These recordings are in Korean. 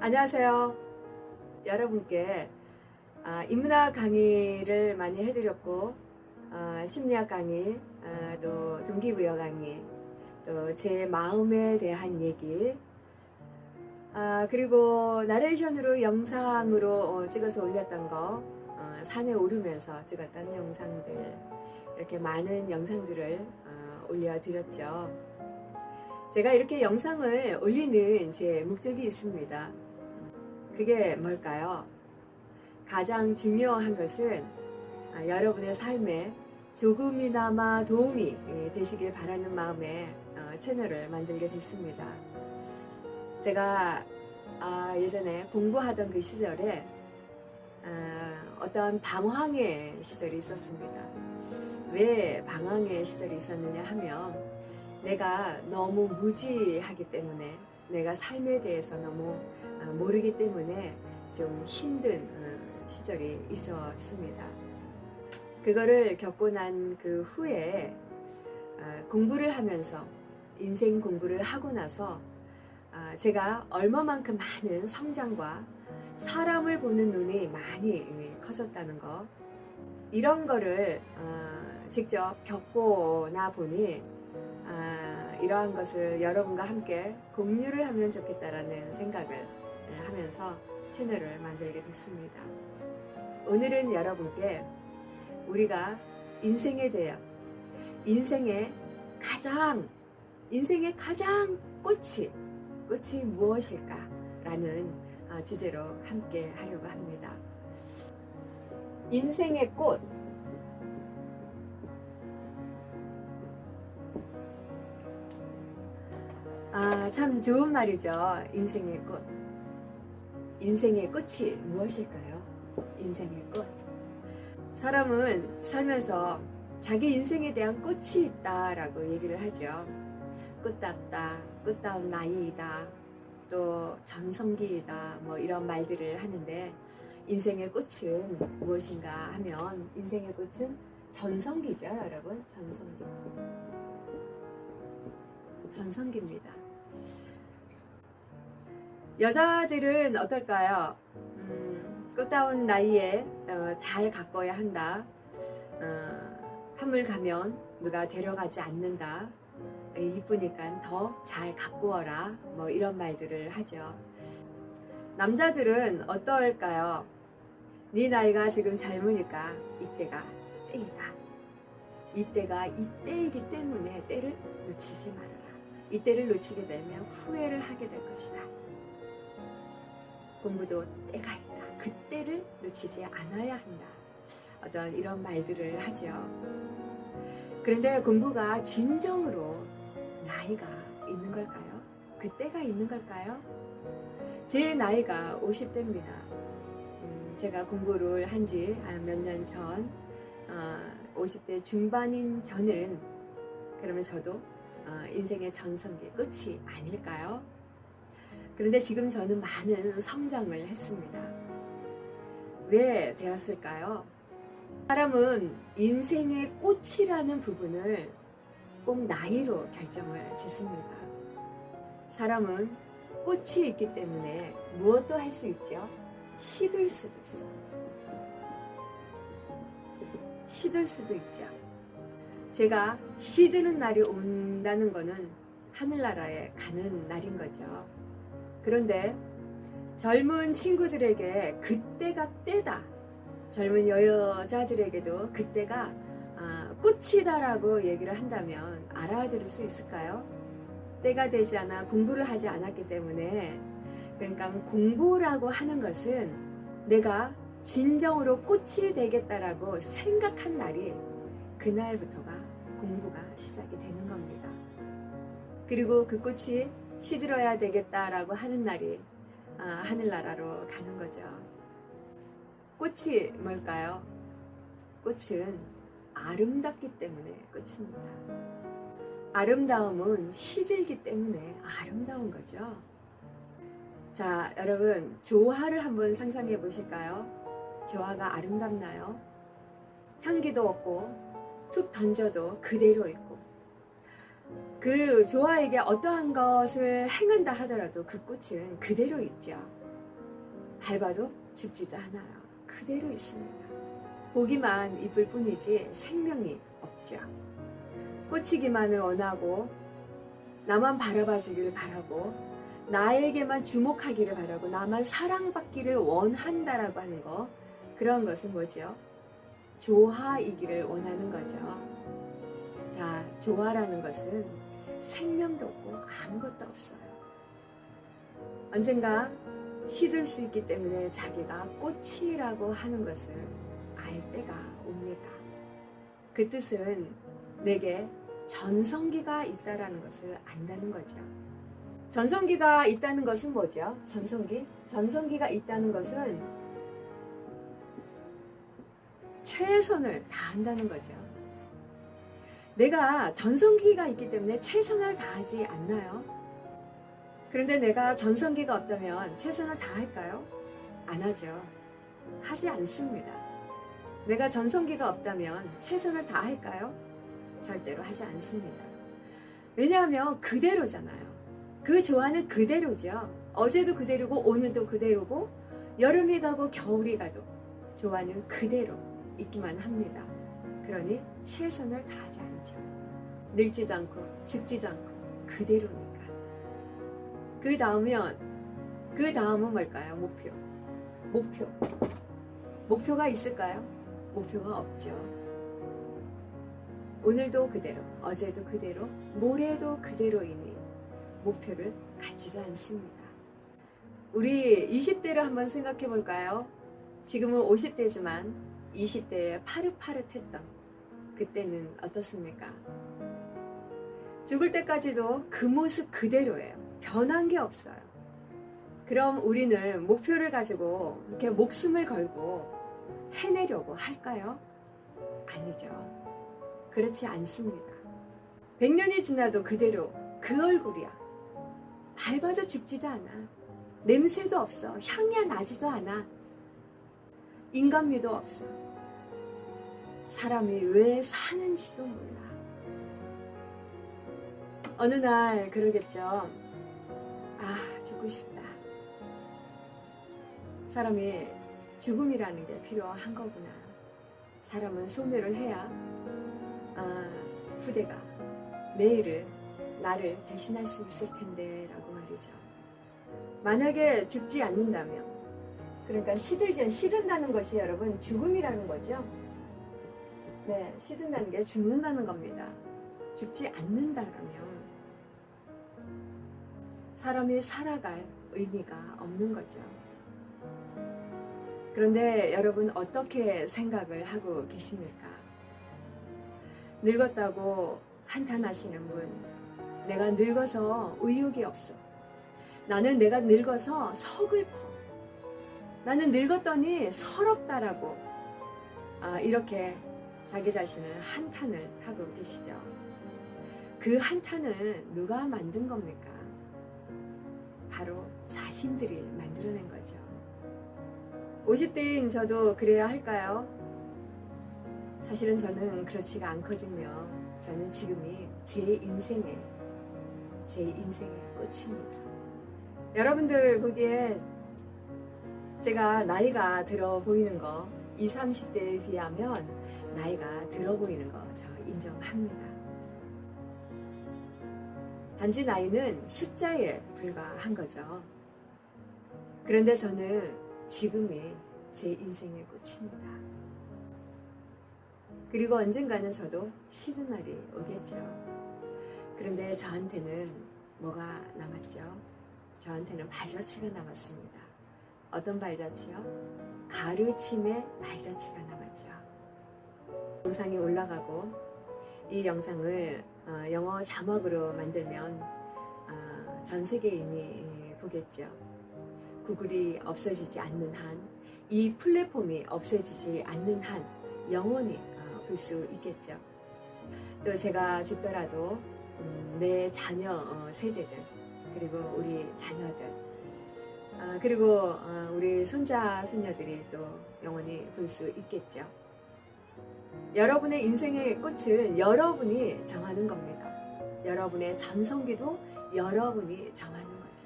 안녕하세요. 여러분께 인문학 강의를 많이 해드렸고 심리학 강의, 또 동기부여 강의, 또 제 마음에 대한 얘기, 그리고 나레이션으로 영상으로 찍어서 올렸던 거, 산에 오르면서 찍었던 영상들, 이렇게 많은 영상들을 올려드렸죠. 제가 이렇게 영상을 올리는 제 목적이 있습니다. 그게 뭘까요? 가장 중요한 것은 여러분의 삶에 조금이나마 도움이 되시길 바라는 마음에 채널을 만들게 됐습니다. 제가 예전에 공부하던 그 시절에 어떤 방황의 시절이 있었습니다. 왜 방황의 시절이 있었느냐 하면 내가 너무 무지하기 때문에, 내가 삶에 대해서 너무 모르기 때문에 좀 힘든 시절이 있었습니다. 그거를 겪고 난 그 후에 공부를 하면서, 인생 공부를 하고 나서 제가 얼마만큼 많은 성장과 사람을 보는 눈이 많이 커졌다는 거, 이런 거를 직접 겪고 나 보니 이러한 것을 여러분과 함께 공유를 하면 좋겠다라는 생각을 하면서 채널을 만들게 됐습니다. 오늘은 여러분께 우리가 인생에 대해, 인생의 가장 꽃이 무엇일까라는 주제로 함께 하려고 합니다. 인생의 꽃. 참 좋은 말이죠. 인생의 꽃. 인생의 꽃이 무엇일까요? 인생의 꽃. 사람은 살면서 자기 인생에 대한 꽃이 있다라고 얘기를 하죠. 꽃답다, 꽃다운 나이이다, 또 전성기이다, 뭐 이런 말들을 하는데, 인생의 꽃은 무엇인가 하면 인생의 꽃은 전성기죠, 여러분. 전성기입니다. 여자들은 어떨까요? 꽃다운 나이에 잘 가꿔야 한다. 한물 가면 누가 데려가지 않는다. 이쁘니까 더 잘 가꾸어라. 뭐 이런 말들을 하죠. 남자들은 어떨까요? 네 나이가 지금 젊으니까 이때가 때이다. 이때가 이때이기 때문에 때를 놓치지 말아라. 이때를 놓치게 되면 후회를 하게 될 것이다. 공부도 때가 있다. 그때를 놓치지 않아야 한다. 어떤 이런 말들을 하죠. 그런데 공부가 진정으로 나이가 있는 걸까요? 그때가 있는 걸까요? 제 나이가 50대입니다. 제가 공부를 한 지 몇 년 전, 50대 중반인 저는, 그러면 저도 인생의 전성기 끝이 아닐까요? 그런데 지금 저는 많은 성장을 했습니다. 왜 되었을까요? 사람은 인생의 꽃이라는 부분을 꼭 나이로 결정을 짓습니다. 사람은 꽃이 있기 때문에 무엇도 할 수 있죠. 시들 수도 있어. 시들 수도 있죠. 제가 시드는 날이 온다는 거는 하늘나라에 가는 날인 거죠. 그런데 젊은 친구들에게 그때가 때다, 젊은 여자들에게도 그때가 꽃이다라고 얘기를 한다면 알아들을 수 있을까요? 때가 되지 않아 공부를 하지 않았기 때문에. 그러니까 공부라고 하는 것은 내가 진정으로 꽃이 되겠다라고 생각한 날이, 그날부터가 공부가 시작이 되는 겁니다. 그리고 그 꽃이 시들어야 되겠다라고 하는 날이 하늘나라로 가는 거죠. 꽃이 뭘까요? 꽃은 아름답기 때문에 꽃입니다. 아름다움은 시들기 때문에 아름다운 거죠. 자, 여러분, 조화를 한번 상상해 보실까요? 조화가 아름답나요? 향기도 없고 툭 던져도 그대로 있고, 그 조화에게 어떠한 것을 행한다 하더라도 그 꽃은 그대로 있죠. 밟아도 죽지도 않아요. 그대로 있습니다. 보기만 이쁠 뿐이지 생명이 없죠. 꽂히기만을 원하고 나만 바라봐 주기를 바라고 나에게만 주목하기를 바라고 나만 사랑받기를 원한다라고 하는 거, 그런 것은 뭐죠? 조화이기를 원하는 거죠. 자, 조화라는 것은 생명도 없고 아무것도 없어요. 언젠가 시들 수 있기 때문에 자기가 꽃이라고 하는 것을 알 때가 옵니다. 그 뜻은 내게 전성기가 있다라는 것을 안다는 거죠. 전성기가 있다는 것은 뭐죠? 전성기가 있다는 것은 최선을 다한다는 거죠. 내가 전성기가 있기 때문에 최선을 다하지 않나요? 그런데 내가 전성기가 없다면 최선을 다할까요? 안 하죠. 하지 않습니다. 내가 전성기가 없다면 최선을 다할까요? 절대로 하지 않습니다. 왜냐하면 그대로잖아요. 그 조화는 그대로죠. 어제도 그대로고 오늘도 그대로고 여름이 가고 겨울이 가도 조화는 그대로 있기만 합니다. 그러니 최선을 다하지 않죠. 늙지도 않고 죽지도 않고 그대로니까. 그 다음은 뭘까요? 목표가 있을까요? 목표가 없죠. 오늘도 그대로, 어제도 그대로, 모레도 그대로이니 목표를 갖지도 않습니다. 우리 20대를 한번 생각해 볼까요? 지금은 50대지만 20대에 파릇파릇했던 그때는 어떻습니까? 죽을 때까지도 그 모습 그대로예요. 변한 게 없어요. 그럼 우리는 목표를 가지고 이렇게 목숨을 걸고 해내려고 할까요? 아니죠. 그렇지 않습니다. 100년이 지나도 그대로 그 얼굴이야. 밟아도 죽지도 않아. 냄새도 없어. 향이 나지도 않아. 인간미도 없어. 사람이 왜 사는지도 몰라. 어느 날 그러겠죠. 아, 죽고 싶다. 사람이 죽음이라는 게 필요한 거구나. 사람은 소멸을 해야 후대가 내일을 나를 대신할 수 있을 텐데 라고 말이죠. 만약에 죽지 않는다면, 그러니까 시든다는 것이 여러분 죽음이라는 거죠. 네, 시든다는 게 죽는다는 겁니다. 죽지 않는다라면 사람이 살아갈 의미가 없는 거죠. 그런데 여러분 어떻게 생각을 하고 계십니까? 늙었다고 한탄하시는 분, 내가 늙어서 의욕이 없어. 나는 내가 늙어서 서글퍼. 나는 늙었더니 서럽다라고 이렇게 자기 자신을 한탄을 하고 계시죠. 그 한탄은 누가 만든 겁니까? 바로 자신들이 만들어낸 거죠. 50대인 저도 그래야 할까요? 사실은 저는 그렇지가 않거든요. 저는 지금이 제 인생의 끝입니다. 여러분들 보기에 제가 나이가 들어 보이는 거 20, 30대에 비하면 나이가 들어 보이는 거 저 인정합니다. 단지 나이는 숫자에 불과한 거죠. 그런데 저는 지금이 제 인생의 꽃입니다. 그리고 언젠가는 저도 쉬는 날이 오겠죠. 그런데 저한테는 뭐가 남았죠? 저한테는 발자취가 남았습니다. 어떤 발자취요? 가르침의 발자취가 남았죠. 영상이 올라가고 이 영상을 영어 자막으로 만들면 전 세계인이 보겠죠. 구글이 없어지지 않는 한, 이 플랫폼이 없어지지 않는 한 영원히 볼 수 있겠죠. 또 제가 죽더라도 내 자녀 세대들, 그리고 우리 자녀들, 그리고 우리 손자 손녀들이 또 영원히 볼 수 있겠죠. 여러분의 인생의 꽃은 여러분이 정하는 겁니다. 여러분의 전성기도 여러분이 정하는 거죠.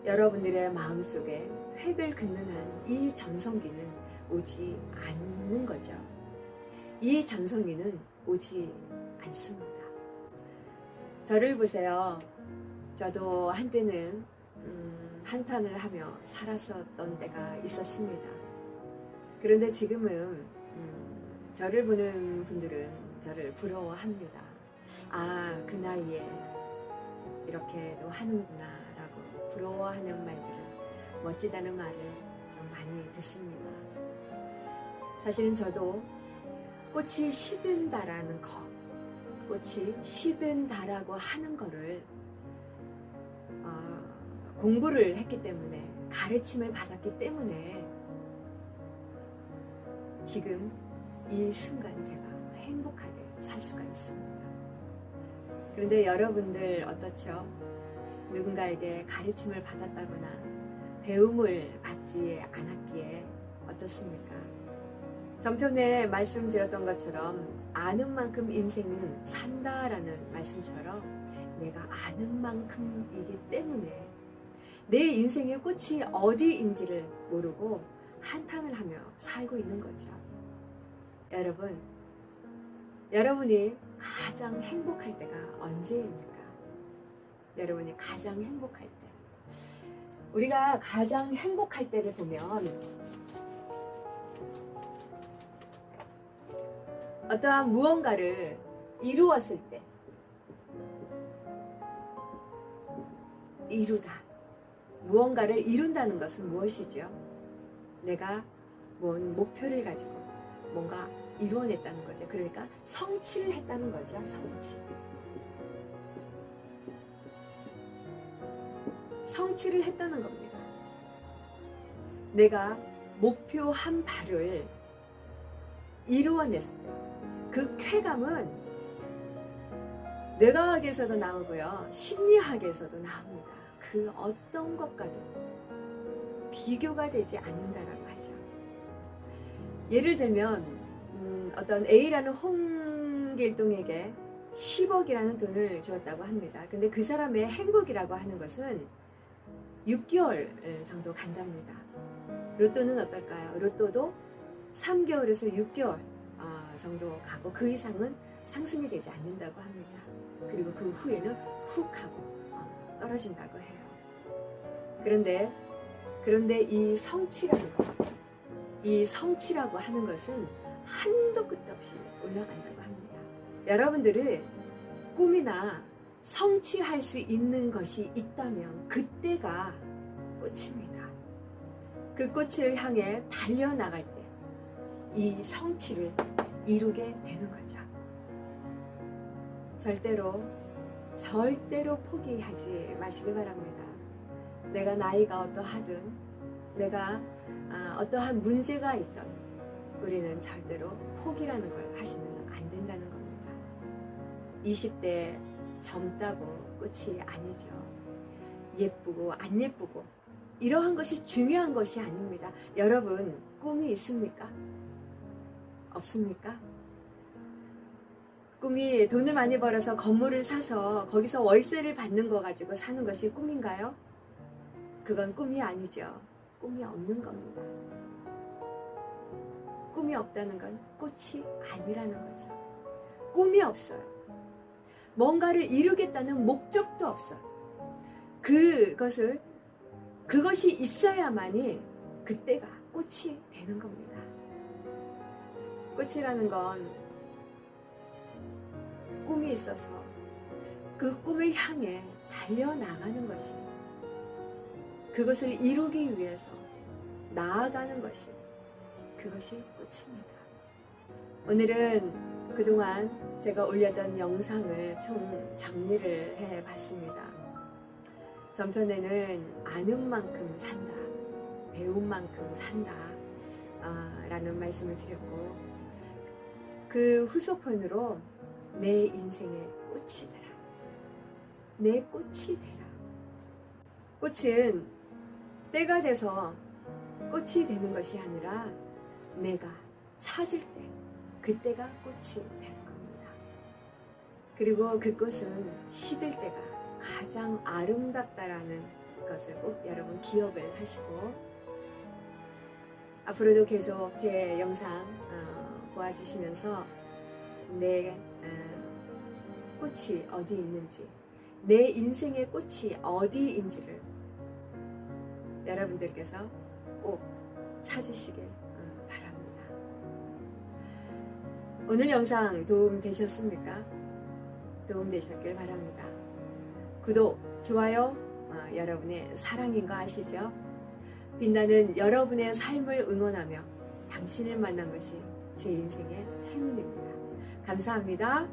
여러분들의 마음속에 획을 긋는 한 이 전성기는 오지 않는 거죠. 이 전성기는 오지 않습니다. 저를 보세요. 저도 한때는 한탄을 하며 살았었던 때가 있었습니다. 그런데 지금은 저를 보는 분들은 저를 부러워합니다. 아, 그 나이에 이렇게도 하는구나 라고 부러워하는 말들을, 멋지다는 말을 좀 많이 듣습니다. 사실은 저도 꽃이 시든다라는 거, 꽃이 시든다라고 하는 거를 공부를 했기 때문에, 가르침을 받았기 때문에 지금 이 순간 제가 행복하게 살 수가 있습니다. 그런데 여러분들 어떻죠? 누군가에게 가르침을 받았다거나 배움을 받지 않았기에 어떻습니까? 전편에 말씀드렸던 것처럼 아는 만큼 인생은 산다라는 말씀처럼 내가 아는 만큼이기 때문에 내 인생의 꽃이 어디인지를 모르고 한탄을 하며 살고 있는 거죠. 여러분, 여러분이 가장 행복할 때가 언제입니까? 여러분이 가장 행복할 때. 우리가 가장 행복할 때를 보면 어떠한 무언가를 이루었을 때, 이루다. 무언가를 이룬다는 것은 무엇이죠? 내가 뭔 목표를 가지고 뭔가 이루어냈다는 거죠. 그러니까 성취를 했다는 거죠. 성취를 했다는 겁니다. 내가 목표한 바를 이루어냈을 때 그 쾌감은 뇌과학에서도 나오고요, 심리학에서도 나옵니다. 그 어떤 것과도 비교가 되지 않는다라고 하죠. 예를 들면 어떤 A라는 홍길동에게 10억이라는 돈을 주었다고 합니다. 근데 그 사람의 행복이라고 하는 것은 6개월 정도 간답니다. 로또는 어떨까요? 로또도 3개월에서 6개월 정도 가고 그 이상은 상승이 되지 않는다고 합니다. 그리고 그 후에는 훅 하고 떨어진다고 해요. 그런데 이 성취라는 것, 이 성취라고 하는 것은 한도 끝도 없이 올라간다고 합니다. 여러분들은 꿈이나 성취할 수 있는 것이 있다면 그때가 꽃입니다. 그 꽃을 향해 달려나갈 때 이 성취를 이루게 되는 거죠. 절대로 포기하지 마시기 바랍니다. 내가 나이가 어떠하든, 내가 어떠한 문제가 있든 우리는 절대로 포기라는 걸 하시면 안 된다는 겁니다. 20대 젊다고 끝이 아니죠. 예쁘고 안 예쁘고 이러한 것이 중요한 것이 아닙니다. 여러분, 꿈이 있습니까? 없습니까? 꿈이 돈을 많이 벌어서 건물을 사서 거기서 월세를 받는 거 가지고 사는 것이 꿈인가요? 그건 꿈이 아니죠. 꿈이 없는 겁니다. 꿈이 없다는 건 꽃이 아니라는 거죠. 꿈이 없어요. 뭔가를 이루겠다는 목적도 없어요. 그것이 있어야만이 그때가 꽃이 되는 겁니다. 꽃이라는 건 꿈이 있어서 그 꿈을 향해 달려나가는 것이, 그것을 이루기 위해서 나아가는 것이, 그것이 꽃입니다. 오늘은 그동안 제가 올렸던 영상을 총 정리를 해봤습니다. 전편에는 아는 만큼 산다, 배운 만큼 산다 라는 말씀을 드렸고, 그 후속편으로 내 인생의 꽃이 되라, 내 꽃이 되라. 꽃은 때가 돼서 꽃이 되는 것이 아니라 내가 찾을 때 그때가 꽃이 되는 겁니다. 그리고 그 꽃은 시들 때가 가장 아름답다라는 것을 꼭 여러분 기억을 하시고 앞으로도 계속 제 영상 보아주시면서 내 꽃이 어디 있는지, 내 인생의 꽃이 어디인지를 여러분들께서 꼭 찾으시길 바랍니다. 오늘 영상 도움 되셨습니까? 도움 되셨길 바랍니다. 구독, 좋아요, 여러분의 사랑인 거 아시죠? 빛나는 여러분의 삶을 응원하며 당신을 만난 것이 제 인생의 행운입니다. 감사합니다.